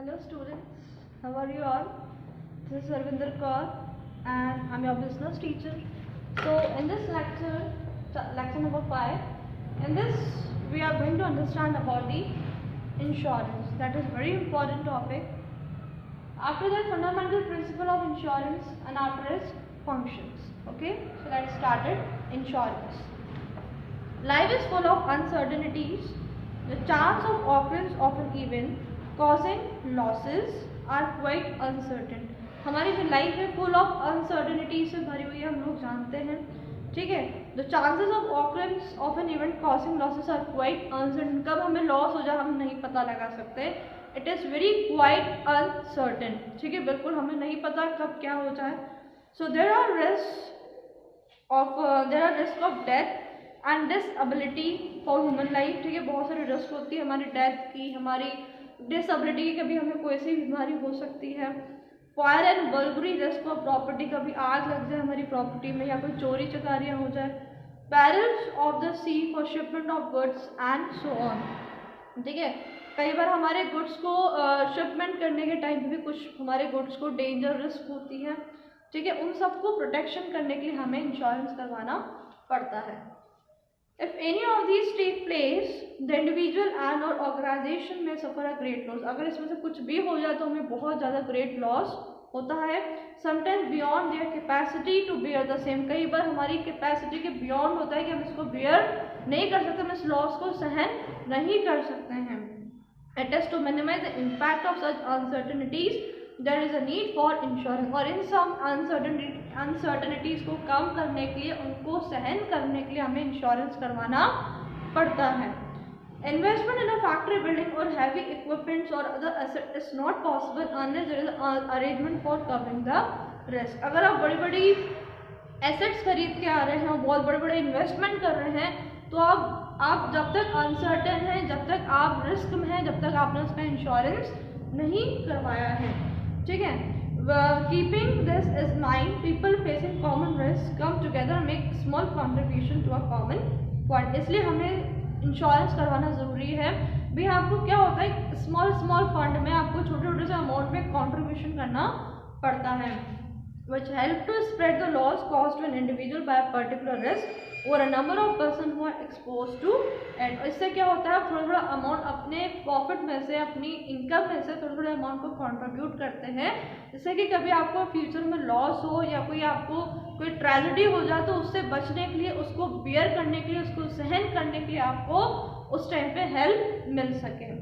Hello students, how are you all? This is Arvinder Kaur and I'm your business teacher. So in this lecture number 5, in this we are going to understand about the insurance. That is very important topic. After that, fundamental principle of insurance and after its functions. Okay, so let's start it. Insurance. Life is full of uncertainties. The chance of occurrence of an event causing losses are quite uncertain. हमारी जो life है full of uncertainty से भरी हुई है, हम लोग जानते हैं. ठीक है, the chances of occurrence of an event causing losses are quite uncertain. कब हमें लॉस हो जाए हम नहीं पता लगा सकते. It is very quite uncertain. ठीक है, बिल्कुल हमें नहीं पता कब क्या हो जाए. So there are risk of death and disability for human life. ठीक है, बहुत सारी रिस्क होती है हमारी डेथ की, हमारी डिसएबिलिटी की. कभी हमें कोई सी बीमारी हो सकती है. Fire and burglary risk of property, कभी आग लग जाए हमारी प्रॉपर्टी में या कोई चोरी चकारियाँ हो जाए. Perils of the sea for shipment of goods and so on. ठीक है, कई बार हमारे गुड्स को शिपमेंट करने के टाइम पे भी कुछ हमारे गुड्स को डेंजर रिस्क होती है. ठीक है, उन सबको प्रोटेक्शन करने के लिए हमें इंश्योरेंस करवाना पड़ता है. If any of these take place, the individual and or organization may suffer a great loss. अगर इसमें से कुछ भी हो जाए तो हमें बहुत ज़्यादा great loss होता है. Sometimes beyond their capacity to bear the same. कई बार हमारी capacity के beyond होता है कि हम इसको bear नहीं कर सकते, हम इस loss को सहन नहीं कर सकते हैं. It is to minimize the impact of such uncertainties. There is a need for insurance. और इन सब अनसर्टनिटीज़ को कम करने के लिए, उनको सहन करने के लिए हमें इंश्योरेंस करवाना पड़ता है. Investment in a factory building और हैवी इक्विपमेंट्स और other asset is not possible unless there is arrangement for covering the risk. अगर आप बड़ी बड़ी एसेट्स खरीद के आ रहे हैं और बहुत बड़े बड़े इन्वेस्टमेंट कर रहे हैं, तो आप जब तक अनसर्टन हैं, जब तक आप रिस्क में हैं, जब तक आपने उसका इंश्योरेंस नहीं करवाया है. ठीक है, keeping this in mind, people facing common risk come together and make small contribution to a common fund. इसलिए हमें इंश्योरेंस करवाना ज़रूरी है. भी आपको क्या होता है, स्मॉल फंड में आपको छोटे छोटे से अमाउंट में कंट्रीब्यूशन करना पड़ता है, which help to spread the loss caused to an individual by a particular risk or a number of person who are exposed to it. इससे क्या होता है, आप थोड़ा थोड़ा अमाउंट अपने प्रॉफिट में से, अपनी इनकम में से थोड़े थोड़े अमाउंट को कंट्रीब्यूट करते हैं, जिससे कि कभी आपको फ्यूचर में लॉस हो या कोई आपको कोई ट्रेजेडी हो जाए तो उससे बचने के लिए, उसको बियर करने के लिए, उसको सहन करने के लिए आपको उस टाइम पे हेल्प मिल सके.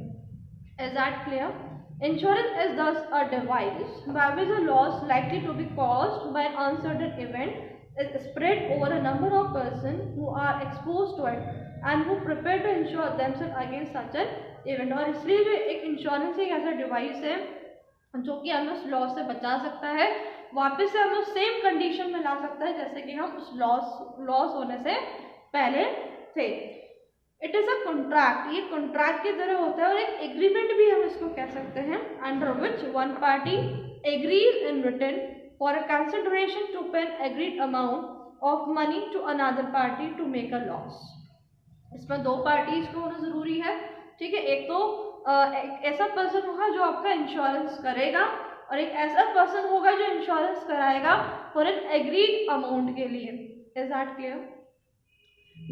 Is that clear? Insurance is thus a device by which a loss likely to be caused by an uncertain event is spread over a number of persons who are exposed to it and who prepare to insure themselves against such an event. और इसलिए जो एक insurance एक ऐसा device है जो कि हमें उस लॉस से बचा सकता है, वापस से हमें उस सेम कंडीशन में ला सकता है जैसे कि हम उस लॉस होने से पहले थे. It is a contract. ये कॉन्ट्रैक्ट की तरह होता है और एक एग्रीमेंट भी हम इसको कह सकते हैं, under which one party agrees in written for a consideration to pay an agreed amount of money to another party to make a loss. इसमें दो पार्टीज को होना ज़रूरी है. ठीक है, एक तो एक ऐसा पर्सन होगा जो आपका इंश्योरेंस करेगा और एक ऐसा पर्सन होगा जो इंश्योरेंस कराएगा फॉर एन एग्रीड अमाउंट के लिए. Is that clear?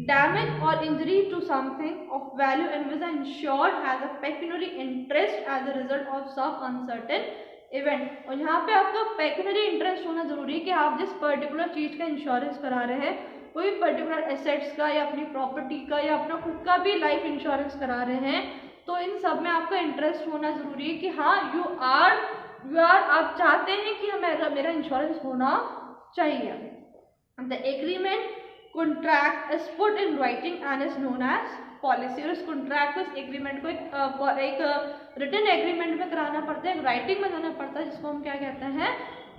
Damage or injury to something of value in which the insured has a pecuniary interest as a result of some uncertain event. और यहाँ पे आपका pecuniary interest होना जरूरी है कि आप जिस पर्टिकुलर चीज़ का इंश्योरेंस करा रहे हैं, कोई पर्टिकुलर एसेट्स का या अपनी प्रॉपर्टी का या अपना खुद का भी लाइफ इंश्योरेंस करा रहे हैं, तो इन सब में आपका इंटरेस्ट होना जरूरी है कि हाँ आप चाहते हैं कि मेरा इंश्योरेंस होना चाहिए. The agreement contract is put in writing and is known as policy. और इस कॉन्ट्रैक्ट को, इस एग्रीमेंट को एक रिटन एग्रीमेंट में कराना पड़ता है, एक राइटिंग में देना पड़ता है, जिसको हम क्या कहते हैं,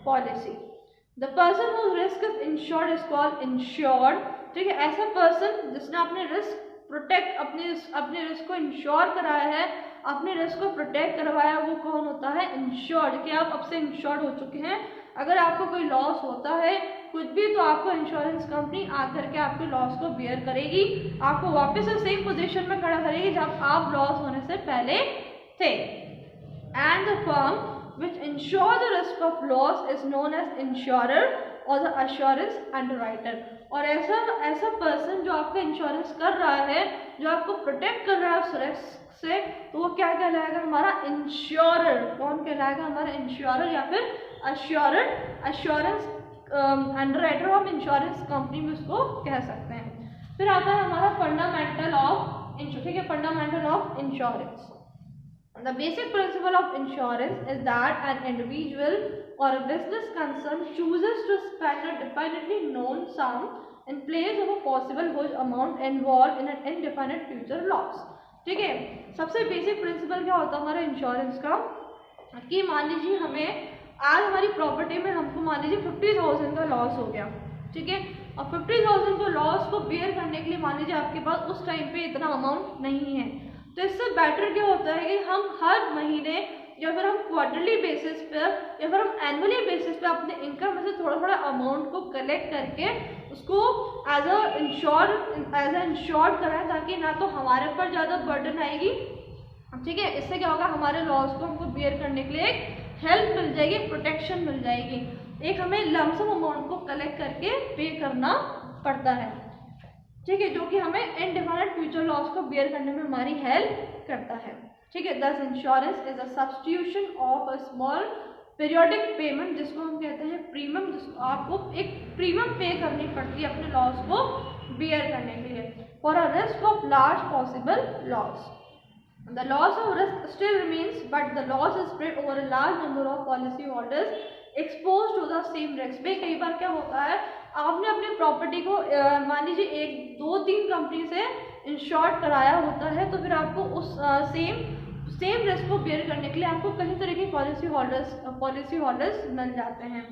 policy. The person who risk is insured is called insured. ठीक है, ऐसा पर्सन जिसने अपने रिस्क प्रोटेक्ट, अपने रिस्क को इंश्योर कराया है, अपने रिस्क को प्रोटेक्ट करवाया, वो कौन होता है, इंश्योर्ड. कि आप अब से इंश्योर्ड हो चुके हैं, अगर आपको कोई लॉस होता है कुछ भी, तो आपको इंश्योरेंस कंपनी आकर के आपके लॉस को बियर करेगी, आपको वापस से सेम पोजीशन में खड़ा करेगी जब आप लॉस होने से पहले थे. and the firm which insure the risk of loss is known as insurer or the assurance underwriter। और ऐसा पर्सन जो आपका इंश्योरेंस कर रहा है, जो आपको प्रोटेक्ट कर रहा है उस रिस्क से, तो वो क्या कहलाएगा? हमारा इंश्योरर। कौन कहलाएगा? हमारा इंश्योरर या फिर अश्योरेंस अंडरराइटर। हम इंश्योरेंस कंपनी में उसको कह सकते हैं। फिर आता है हमारा फंडामेंटल ऑफ इंश्योरेंस। ठीक है, fundamental of insurance. The basic principle of insurance is that an individual or a business concern chooses to spend a definitely known sum in place of a possible huge amount involved in an indefinite future loss। ठीक है, सबसे basic principle क्या होता है हमारे insurance का कि मान लीजिए हमें आज हमारी प्रॉपर्टी में हमको मान लीजिए 50,000 का लॉस हो गया। ठीक है, और 50,000 को लॉस को बेयर करने के लिए मान लीजिए आपके पास उस टाइम पे इतना अमाउंट नहीं है, तो इससे बेटर क्या होता है कि हम हर महीने या फिर हम क्वार्टरली बेसिस पे या फिर हम एनुअली बेसिस पे अपने इनकम में से थोड़ा थोड़ा अमाउंट को कलेक्ट करके उसको एज अ इंश्योर्ड कराएं, ताकि ना तो हमारे पर ज़्यादा बर्डन आएगी। ठीक है, इससे क्या होगा? हमारे लॉस को हमको बेयर करने के लिए एक हेल्प मिल जाएगी, प्रोटेक्शन मिल जाएगी। एक हमें लमसम अमाउंट को कलेक्ट करके पे करना पड़ता है। ठीक है, जो कि हमें इनडिफाइनेट फ्यूचर लॉस को बेयर करने में हमारी हेल्प करता है। ठीक है, दस insurance is a substitution of a small periodic payment, जिसको हम कहते हैं प्रीमियम, जिसको आपको एक प्रीमियम पे करनी पड़ती है अपने लॉस को बेयर करने के लिए for a risk of large possible loss. The loss of risk still remains, but the loss is spread over a large number of policy holders exposed to the same risk। भाई कई बार क्या होता है, आपने अपनी प्रॉपर्टी को मान लीजिए 1, 2, 3 कंपनी से इंश्योर्ड कराया होता है, तो फिर आपको उस सेम रिस्क को बेयर करने के लिए आपको कई तरह की पॉलिसी होल्डर्स मिल जाते हैं।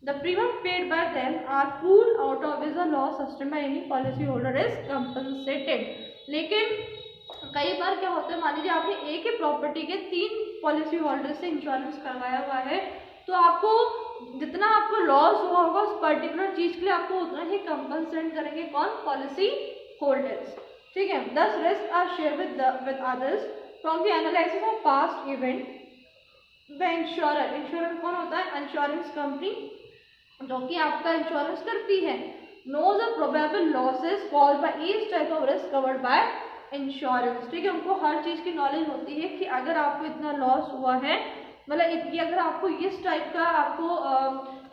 The premium paid by them are pooled out of which the loss sustained by any policy holder is compensated. लेकिन कई बार क्या होता है, मान लीजिए आपने एक ही प्रॉपर्टी के 3 पॉलिसी होल्डर से इंश्योरेंस करवाया हुआ है, तो आपको जितना आपको लॉस हुआ होगा उस पर्टिकुलर चीज के लिए आपको उतना ही कंपनसेट करेंगे कौन? Policy holders. ठीक है, thus risk are share with others from the analysis of past event. The insurer कौन होता है? इंश्योरेंस कंपनी जो कि आपका इंश्योरेंस करती है। Knows the probable losses caused by each type of risk covered by insurance. ठीक है, उनको हर चीज़ की नॉलेज होती है कि अगर आपको इतना लॉस हुआ है, मतलब कि अगर आपको इस टाइप का आपको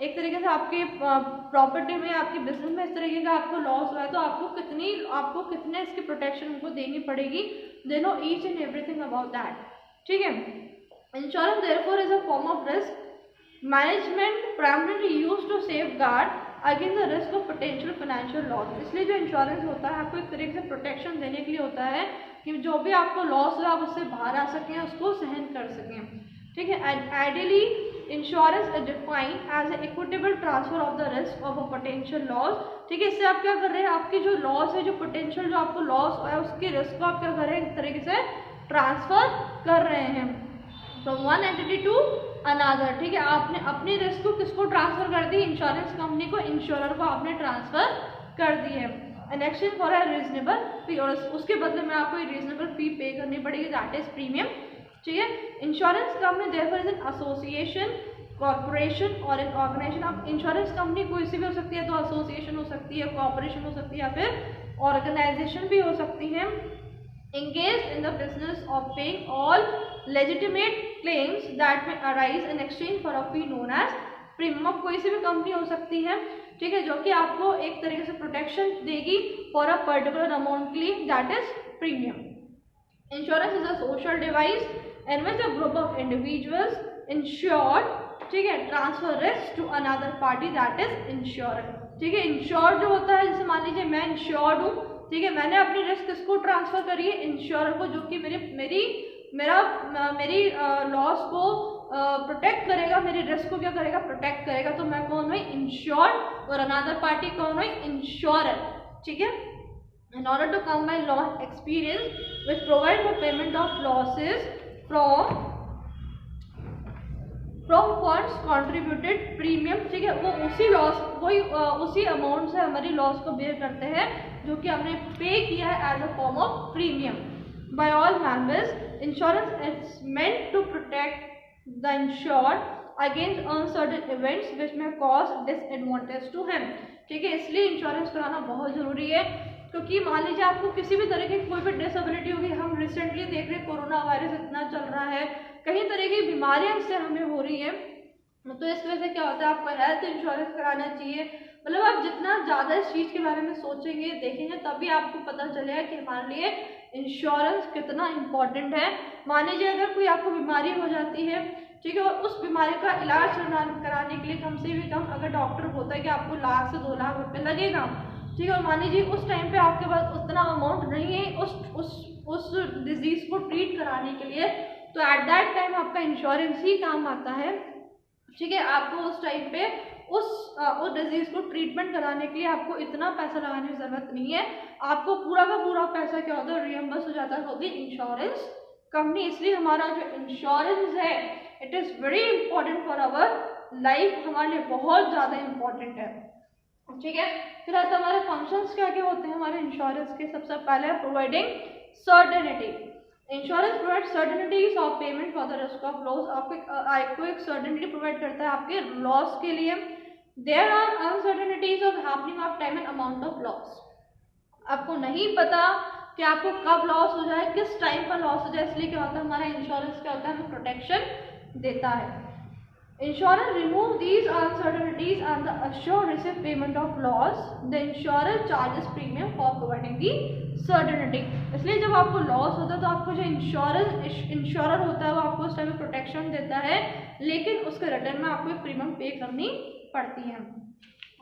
एक तरीके से आपके प्रॉपर्टी में आपके बिजनेस में इस तरीके का आपको लॉस हुआ है, तो आपको कितने इसकी प्रोटेक्शन उनको देनी पड़ेगी। They know each and everything about that. ठीक है, insurance therefore is a form of risk management primarily used to safeguard against the risk of potential financial loss. इसलिए जो इंश्योरेंस होता है आपको एक तरीके से प्रोटेक्शन देने के लिए होता है कि जो भी आपको लॉस हुआ आप उससे बाहर आ सकें, उसको सहन कर सकें। ठीक है, ideally insurance is defined as a equitable transfer of the risk of a potential loss. ठीक है, इससे आप क्या कर रहे हैं, आपकी जो लॉस है, जो पोटेंशियल जो आपको लॉस हुआ है उसके रिस्क को आप क्या कर रहे हैं, एक तरीके से ट्रांसफर कर रहे हैं from one entity to another. ठीक है, आपने अपनी रिस्क को किसको ट्रांसफर कर दी? इंश्योरेंस कंपनी को, इंश्योरर को आपने ट्रांसफर कर दी है। An exchange for a reasonable fee, और उसके बदले में आपको एक रीजनेबल फी पे करनी पड़ेगी, दैट इज प्रीमियम। ठीक है, insurance company therefore is an association, corporation और एन ऑर्गेनाइजेशन। आप इंश्योरेंस कंपनी कोई सी भी हो सकती है, तो एसोसिएशन हो सकती है, कॉर्पोरेशन हो सकती है, या फिर ऑर्गेनाइजेशन भी हो सकती है। engaged in the business of paying all legitimate claims that may arise in exchange for a fee known as premium। अब कोई सी भी कंपनी हो सकती है, ठीक है, जो कि आपको एक तरीके से प्रोटेक्शन देगी फॉर अ पर्टिकुलर अमाउंट के लिए, that is premium. Insurance is a social device in which a group of individuals insured, ठीक है, transfer risk to another party, that is insurance. ठीक है, इंश्योर्ड जो होता है, जैसे मान लीजिए मैं इंश्योर्ड हूँ, ठीक है, मैंने अपनी रिस्क किसको ट्रांसफर करी है? इंश्योरर को, जो कि मेरी लॉस को प्रोटेक्ट करेगा, मेरी रिस्क को क्या करेगा? प्रोटेक्ट करेगा। तो मैं कौन हुई? इंश्योर्ड, और अनदर पार्टी कौन हुई? इंश्योरर। ठीक है, in order to come by law experience which provide for payment of losses from funds contributed premium। ठीक है, वो उसी अमाउंट से हमारी लॉस को बेयर करते हैं जो कि हमने पे किया है as a form of premium by all members. Insurance is meant to protect the insured against uncertain events which may cause disadvantage to him. ठीक है, इसलिए इंश्योरेंस कराना बहुत ज़रूरी है, क्योंकि मान लीजिए आपको किसी भी तरह की कोई भी डिसेबिलिटी होगी। हम रिसेंटली देख रहे हैं कोरोना वायरस इतना चल रहा है, कई तरह की बीमारियां इससे हमें हो रही हैं, तो इस वजह से क्या होता है आपको हेल्थ इंश्योरेंस कराना चाहिए। मतलब आप जितना ज़्यादा इस चीज़ के बारे में सोचेंगे देखेंगे तभी आपको पता चलेगा कि हमारे लिए इंश्योरेंस कितना इम्पोर्टेंट है। मान लीजिए अगर कोई आपको बीमारी हो जाती है, ठीक है, और उस बीमारी का इलाज कराने के लिए कम से भी कम अगर डॉक्टर होता है कि आपको 1 लाख से 2 लाख रुपए लगेगा, ठीक है, और मान लीजिए उस टाइम पे आपके पास उतना अमाउंट नहीं है उस डिजीज को ट्रीट कराने के लिए, तो एट दैट टाइम आपका इंश्योरेंस ही काम आता है। ठीक है, आपको उस टाइम पे उस डिजीज को ट्रीटमेंट कराने के लिए आपको इतना पैसा लगाने की जरूरत नहीं है, आपको पूरा का पूरा पैसा क्या होता है रियम्बर्स हो जाता है होगी इंश्योरेंस कंपनी। इसलिए हमारा जो इंश्योरेंस है it is very important for our life, हमारे लिए बहुत ज़्यादा इम्पॉर्टेंट है। ठीक है, फिर आता है हमारे फंक्शंस क्या क्या होते हैं हमारे इंश्योरेंस के। सबसे पहले providing certainty. Insurance provide certainties of payment for the risk of loss. आपको एक सर्टेनिटी प्रोवाइड करता है आपके लॉस के लिए। There are uncertainties of happening of time and amount of loss. आपको नहीं पता कि आपको कब लॉस हो जाए, किस टाइम पर लॉस हो जाए, इसलिए क्या होता है हमारा इंश्योरेंस क्या होता है हमें प्रोटेक्शन देता है। Insurance remove these uncertainties and the assured receive payment of loss. The insurer charges premium for providing the certainty. इसलिए जब आपको लॉस होता है तो आपको जो इंश्योरर होता है वो आपको उस टाइम में प्रोटेक्शन देता है, लेकिन उसके रिटर्न में आपको एक प्रीमियम पे करनी पड़ती है।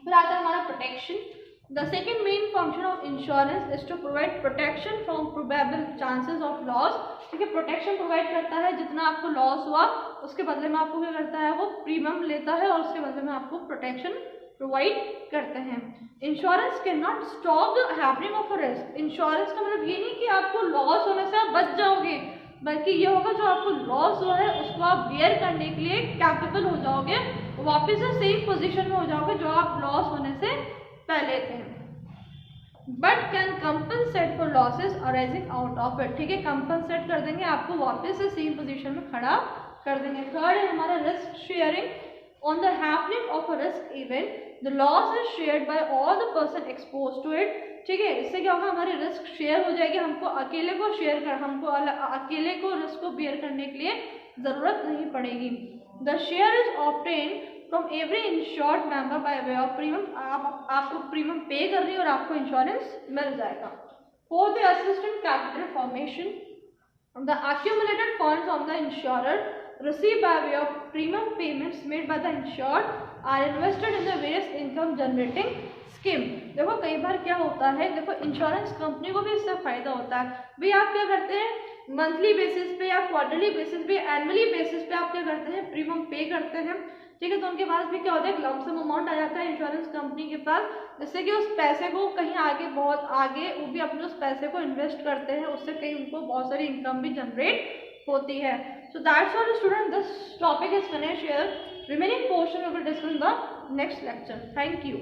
फिर आता है हमारा protection. The second main function of insurance is to provide protection from probable chances of loss. ठीक है, प्रोटेक्शन प्रोवाइड करता है, जितना आपको लॉस हुआ उसके बदले में आपको क्या करता है वो प्रीमियम लेता है और उसके बदले में आपको प्रोटेक्शन प्रोवाइड करते हैं। Insurance can not stop the happening of a risk. Insurance का मतलब ये नहीं कि आपको लॉस होने से आप बच जाओगे, बल्कि ये होगा जो आपको लॉस हुआ है उसको आप बेयर करने के लिए कैपेबल हो जाओगे, वापस से सेम पोजीशन में हो जाओगे जो आप लॉस होने से पहले थे। But can compensate for losses arising out of it. ठीक है, कंपनसेट कर देंगे, आपको वापस से सेम पोजीशन में खड़ा कर देंगे। थर्ड है हमारा risk sharing. On the happening of a risk event the loss is shared by all the person expose to it. ठीक है, इससे क्या होगा हमारी रिस्क शेयर हो जाएगी, हमको अकेले को अकेले को रिस्क को बेयर करने के लिए जरूरत नहीं पड़ेगी। The share is obtain from every insured member by way of premium. आपको प्रीमियम पे कर रही है और आपको इंश्योरेंस मिल जाएगा। फोर्थ है assistant capital formation. The accumulated funds of the insurer received by way of premium payments made by the insured are invested in the various income generating scheme। देखो कई बार क्या होता है, देखो इंश्योरेंस कंपनी को भी इससे फायदा होता है। भाई आप क्या करते हैं मंथली बेसिस पे या क्वार्टरली बेसिस पे, एनुअली बेसिस पे आप क्या करते हैं प्रीमियम पे करते हैं। ठीक है, तो उनके पास भी क्या होता है लमसम अमाउंट आ जाता है इंश्योरेंस कंपनी के पास, जिससे कि उस पैसे को कहीं आगे बहुत आगे वो भी अपने उस पैसे को इन्वेस्ट करते हैं, उससे कहीं उनको बहुत सारी इनकम भी जनरेट होती है। So that's all student, this topic is finish here. Remaining portion we will discuss in the next lecture. Thank you.